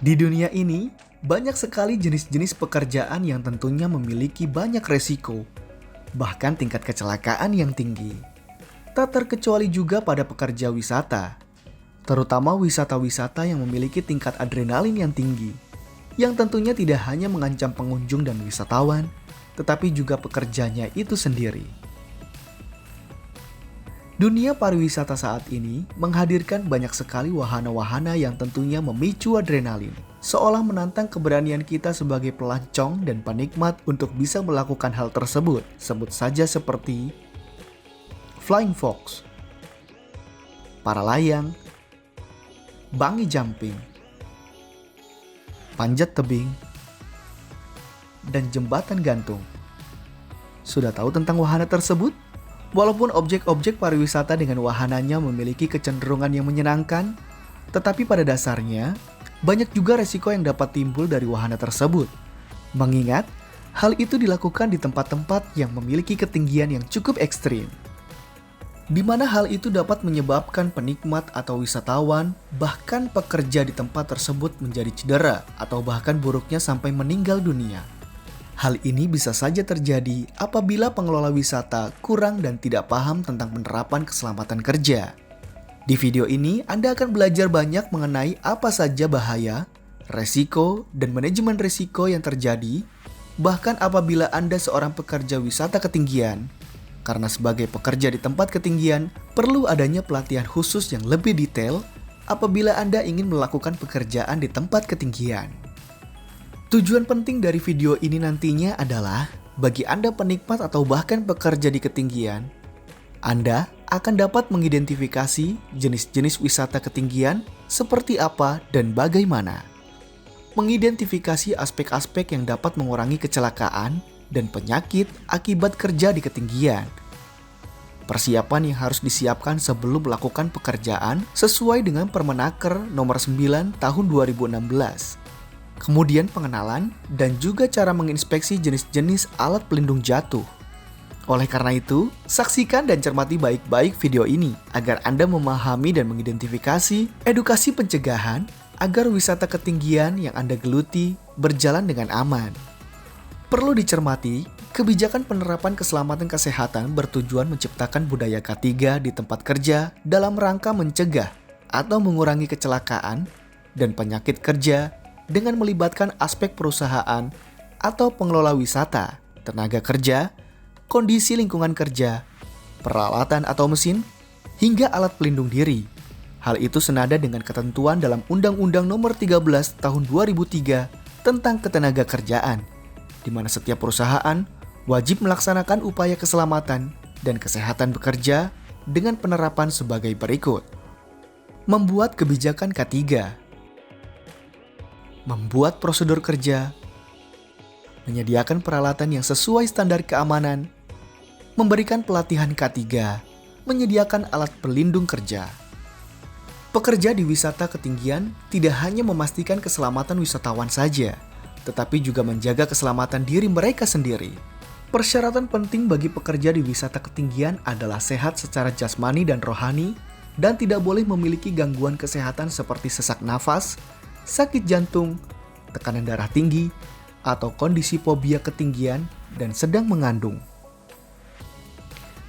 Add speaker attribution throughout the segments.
Speaker 1: Di dunia ini, banyak sekali jenis-jenis pekerjaan yang tentunya memiliki banyak resiko, bahkan tingkat kecelakaan yang tinggi. Tak terkecuali juga pada pekerja wisata, terutama wisata-wisata yang memiliki tingkat adrenalin yang tinggi, yang tentunya tidak hanya mengancam pengunjung dan wisatawan, tetapi juga pekerjanya itu sendiri. Dunia pariwisata saat ini menghadirkan banyak sekali wahana-wahana yang tentunya memicu adrenalin, seolah menantang keberanian kita sebagai pelancong dan penikmat untuk bisa melakukan hal tersebut. Sebut saja seperti Flying Fox, para layang, bungee jumping, panjat tebing, dan jembatan gantung. Sudah tahu tentang wahana tersebut? Walaupun objek-objek pariwisata dengan wahananya memiliki kecenderungan yang menyenangkan, tetapi pada dasarnya, banyak juga resiko yang dapat timbul dari wahana tersebut. Mengingat, hal itu dilakukan di tempat-tempat yang memiliki ketinggian yang cukup ekstrim, di mana hal itu dapat menyebabkan penikmat atau wisatawan, bahkan pekerja di tempat tersebut menjadi cedera atau bahkan buruknya sampai meninggal dunia. Hal ini bisa saja terjadi apabila pengelola wisata kurang dan tidak paham tentang penerapan keselamatan kerja. Di video ini, Anda akan belajar banyak mengenai apa saja bahaya, resiko, dan manajemen resiko yang terjadi, bahkan apabila Anda seorang pekerja wisata ketinggian. Karena sebagai pekerja di tempat ketinggian, perlu adanya pelatihan khusus yang lebih detail apabila Anda ingin melakukan pekerjaan di tempat ketinggian. Tujuan penting dari video ini nantinya adalah bagi Anda penikmat atau bahkan pekerja di ketinggian, Anda akan dapat mengidentifikasi jenis-jenis wisata ketinggian seperti apa dan bagaimana. Mengidentifikasi aspek-aspek yang dapat mengurangi kecelakaan dan penyakit akibat kerja di ketinggian. Persiapan yang harus disiapkan sebelum melakukan pekerjaan sesuai dengan Permenaker nomor 9 tahun 2016. Kemudian pengenalan dan juga cara menginspeksi jenis-jenis alat pelindung jatuh. Oleh karena itu, saksikan dan cermati baik-baik video ini agar Anda memahami dan mengidentifikasi edukasi pencegahan agar wisata ketinggian yang Anda geluti berjalan dengan aman. Perlu dicermati, kebijakan penerapan keselamatan kesehatan bertujuan menciptakan budaya K3 di tempat kerja dalam rangka mencegah atau mengurangi kecelakaan dan penyakit kerja dengan melibatkan aspek perusahaan atau pengelola wisata, tenaga kerja, kondisi lingkungan kerja, peralatan atau mesin, hingga alat pelindung diri. Hal itu senada dengan ketentuan dalam Undang-Undang Nomor 13 Tahun 2003 tentang Ketenagakerjaan, di mana setiap perusahaan wajib melaksanakan upaya keselamatan dan kesehatan bekerja dengan penerapan sebagai berikut. Membuat kebijakan K3, membuat prosedur kerja, menyediakan peralatan yang sesuai standar keamanan, memberikan pelatihan K3, menyediakan alat pelindung kerja. Pekerja di wisata ketinggian tidak hanya memastikan keselamatan wisatawan saja, tetapi juga menjaga keselamatan diri mereka sendiri. Persyaratan penting bagi pekerja di wisata ketinggian adalah sehat secara jasmani dan rohani, dan tidak boleh memiliki gangguan kesehatan seperti sesak nafas, sakit jantung, tekanan darah tinggi, atau kondisi fobia ketinggian dan sedang mengandung.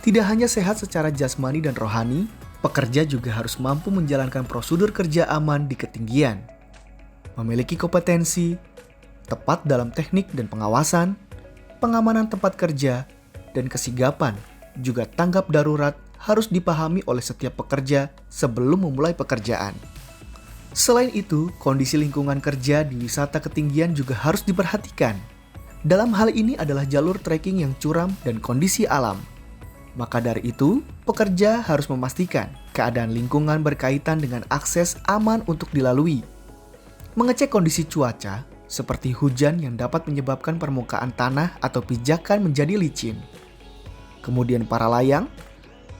Speaker 1: Tidak hanya sehat secara jasmani dan rohani, pekerja juga harus mampu menjalankan prosedur kerja aman di ketinggian, memiliki kompetensi, tepat dalam teknik dan pengawasan, pengamanan tempat kerja, dan kesigapan, juga tanggap darurat harus dipahami oleh setiap pekerja sebelum memulai pekerjaan. Selain itu, kondisi lingkungan kerja di wisata ketinggian juga harus diperhatikan. Dalam hal ini adalah jalur trekking yang curam dan kondisi alam. Maka dari itu, pekerja harus memastikan keadaan lingkungan berkaitan dengan akses aman untuk dilalui. Mengecek kondisi cuaca, seperti hujan yang dapat menyebabkan permukaan tanah atau pijakan menjadi licin. Kemudian para layang,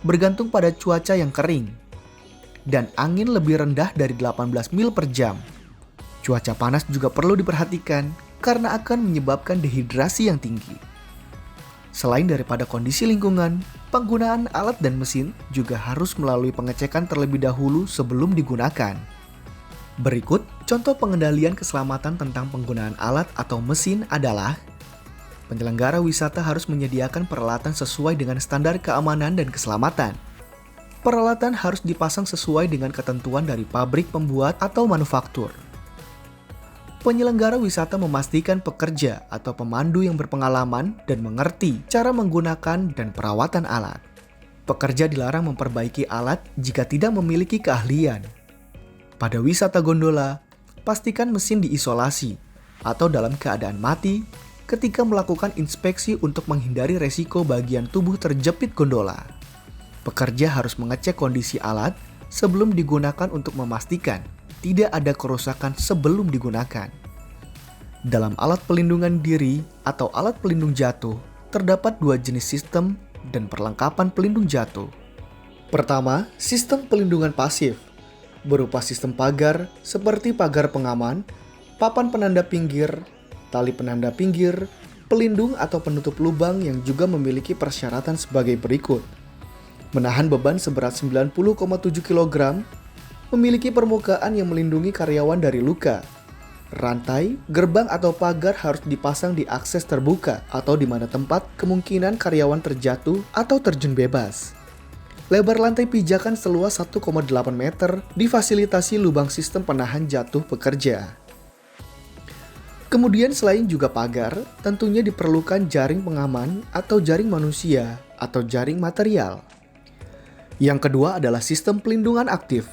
Speaker 1: bergantung pada cuaca yang kering, dan angin lebih rendah dari 18 mil per jam. Cuaca panas juga perlu diperhatikan karena akan menyebabkan dehidrasi yang tinggi. Selain daripada kondisi lingkungan, penggunaan alat dan mesin juga harus melalui pengecekan terlebih dahulu sebelum digunakan. Berikut contoh pengendalian keselamatan tentang penggunaan alat atau mesin adalah: penyelenggara wisata harus menyediakan peralatan sesuai dengan standar keamanan dan keselamatan. Peralatan harus dipasang sesuai dengan ketentuan dari pabrik pembuat atau manufaktur. Penyelenggara wisata memastikan pekerja atau pemandu yang berpengalaman dan mengerti cara menggunakan dan perawatan alat. Pekerja dilarang memperbaiki alat jika tidak memiliki keahlian. Pada wisata gondola, pastikan mesin diisolasi atau dalam keadaan mati ketika melakukan inspeksi untuk menghindari resiko bagian tubuh terjepit gondola. Pekerja harus mengecek kondisi alat sebelum digunakan untuk memastikan tidak ada kerusakan sebelum digunakan. Dalam alat pelindungan diri atau alat pelindung jatuh, terdapat dua jenis sistem dan perlengkapan pelindung jatuh. Pertama, sistem pelindungan pasif, berupa sistem pagar seperti pagar pengaman, papan penanda pinggir, tali penanda pinggir, pelindung atau penutup lubang yang juga memiliki persyaratan sebagai berikut. Menahan beban seberat 90,7 kg, memiliki permukaan yang melindungi karyawan dari luka. Rantai, gerbang atau pagar harus dipasang di akses terbuka atau di mana tempat kemungkinan karyawan terjatuh atau terjun bebas. Lebar lantai pijakan seluas 1,8 meter difasilitasi lubang sistem penahan jatuh pekerja. Kemudian selain juga pagar, tentunya diperlukan jaring pengaman atau jaring manusia atau jaring material. Yang kedua adalah sistem pelindungan aktif,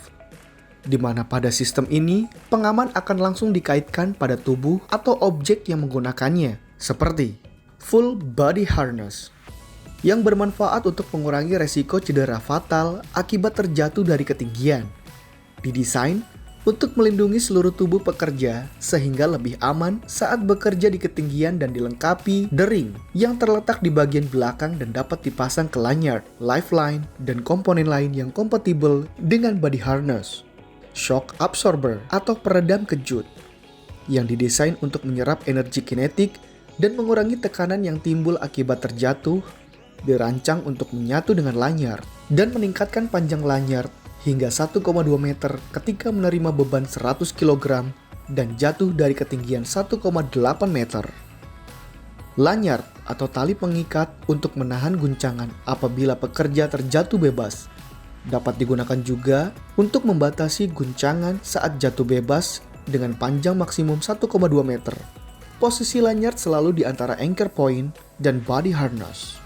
Speaker 1: di mana pada sistem ini, pengaman akan langsung dikaitkan pada tubuh atau objek yang menggunakannya, seperti full body harness, yang bermanfaat untuk mengurangi resiko cedera fatal akibat terjatuh dari ketinggian. Didesain untuk melindungi seluruh tubuh pekerja sehingga lebih aman saat bekerja di ketinggian dan dilengkapi dering yang terletak di bagian belakang dan dapat dipasang ke lanyard, lifeline, dan komponen lain yang kompatibel dengan body harness. Shock absorber atau peredam kejut yang didesain untuk menyerap energi kinetik dan mengurangi tekanan yang timbul akibat terjatuh, dirancang untuk menyatu dengan lanyard dan meningkatkan panjang lanyard hingga 1,2 meter ketika menerima beban 100 kg dan jatuh dari ketinggian 1,8 meter. Lanyard atau tali pengikat untuk menahan guncangan apabila pekerja terjatuh bebas dapat digunakan juga untuk membatasi guncangan saat jatuh bebas dengan panjang maksimum 1,2 meter. Posisi lanyard selalu di antara anchor point dan body harness.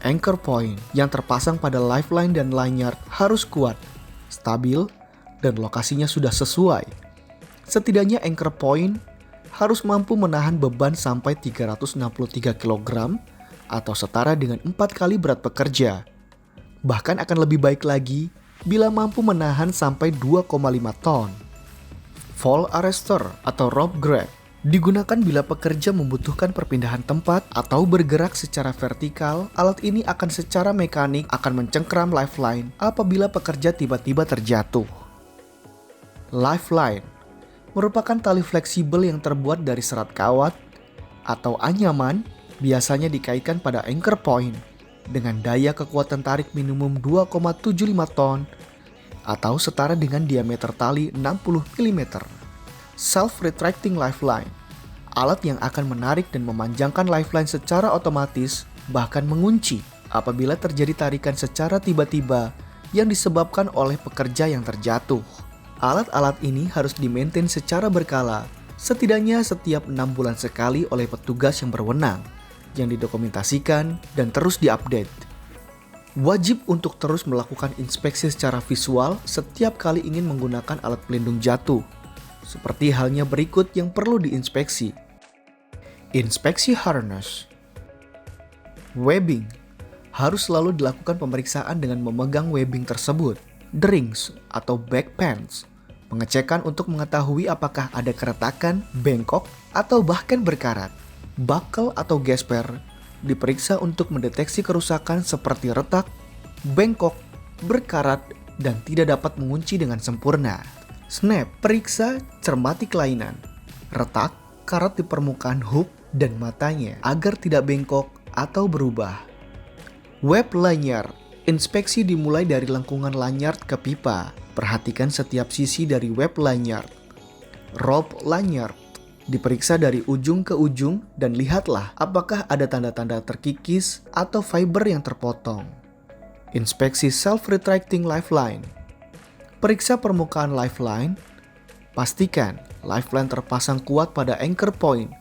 Speaker 1: Anchor point yang terpasang pada lifeline dan lanyard harus kuat, stabil, dan lokasinya sudah sesuai. Setidaknya anchor point harus mampu menahan beban sampai 363 kg atau setara dengan 4 kali berat pekerja. Bahkan akan lebih baik lagi bila mampu menahan sampai 2,5 ton. Fall arrestor atau rope grab digunakan bila pekerja membutuhkan perpindahan tempat atau bergerak secara vertikal. Alat ini akan secara mekanik akan mencengkram lifeline apabila pekerja tiba-tiba terjatuh. Lifeline merupakan tali fleksibel yang terbuat dari serat kawat atau anyaman, biasanya dikaitkan pada anchor point dengan daya kekuatan tarik minimum 2,75 ton atau setara dengan diameter tali 60 mm. Self-retracting lifeline, alat yang akan menarik dan memanjangkan lifeline secara otomatis, bahkan mengunci apabila terjadi tarikan secara tiba-tiba yang disebabkan oleh pekerja yang terjatuh. Alat-alat ini harus dimaintain secara berkala, setidaknya setiap 6 bulan sekali oleh petugas yang berwenang, yang didokumentasikan dan terus diupdate. Wajib untuk terus melakukan inspeksi secara visual setiap kali ingin menggunakan alat pelindung jatuh, seperti halnya berikut yang perlu diinspeksi. Inspeksi harness. Webbing. Harus selalu dilakukan pemeriksaan dengan memegang webbing tersebut. Drings atau back pants. Pengecekan untuk mengetahui apakah ada keretakan, bengkok, atau bahkan berkarat. Buckle atau gesper diperiksa untuk mendeteksi kerusakan seperti retak, bengkok, berkarat, dan tidak dapat mengunci dengan sempurna. Snap, periksa cermati kelainan, retak, karat di permukaan hook dan matanya agar tidak bengkok atau berubah. Web lanyard Inspeksi dimulai dari lengkungan lanyard ke pipa. Perhatikan setiap sisi dari web lanyard. Rope lanyard diperiksa dari ujung ke ujung dan lihatlah apakah ada tanda-tanda terkikis atau fiber yang terpotong. Inspeksi self-retracting lifeline. Periksa permukaan lifeline. Pastikan lifeline terpasang kuat pada anchor point.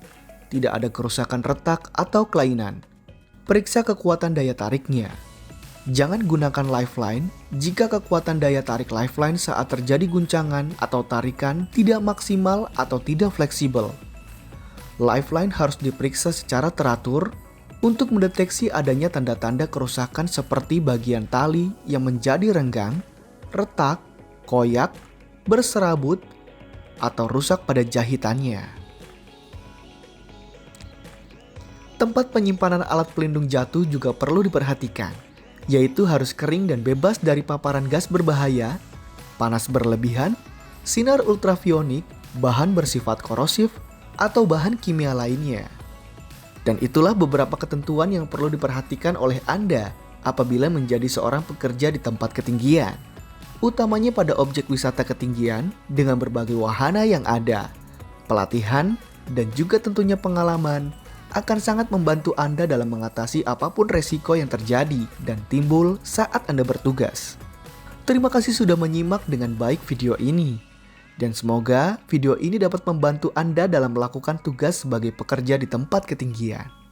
Speaker 1: Tidak ada kerusakan retak atau kelainan. Periksa kekuatan daya tariknya. Jangan gunakan lifeline jika kekuatan daya tarik lifeline saat terjadi guncangan atau tarikan tidak maksimal atau tidak fleksibel. Lifeline harus diperiksa secara teratur untuk mendeteksi adanya tanda-tanda kerusakan seperti bagian tali yang menjadi renggang, retak, koyak, berserabut, atau rusak pada jahitannya. Tempat penyimpanan alat pelindung jatuh juga perlu diperhatikan, yaitu harus kering dan bebas dari paparan gas berbahaya, panas berlebihan, sinar ultravionik, bahan bersifat korosif, atau bahan kimia lainnya. Dan itulah beberapa ketentuan yang perlu diperhatikan oleh Anda apabila menjadi seorang pekerja di tempat ketinggian, utamanya pada objek wisata ketinggian dengan berbagai wahana yang ada. Pelatihan dan juga tentunya pengalaman akan sangat membantu Anda dalam mengatasi apapun resiko yang terjadi dan timbul saat Anda bertugas. Terima kasih sudah menyimak dengan baik video ini. Dan semoga video ini dapat membantu Anda dalam melakukan tugas sebagai pekerja di tempat ketinggian.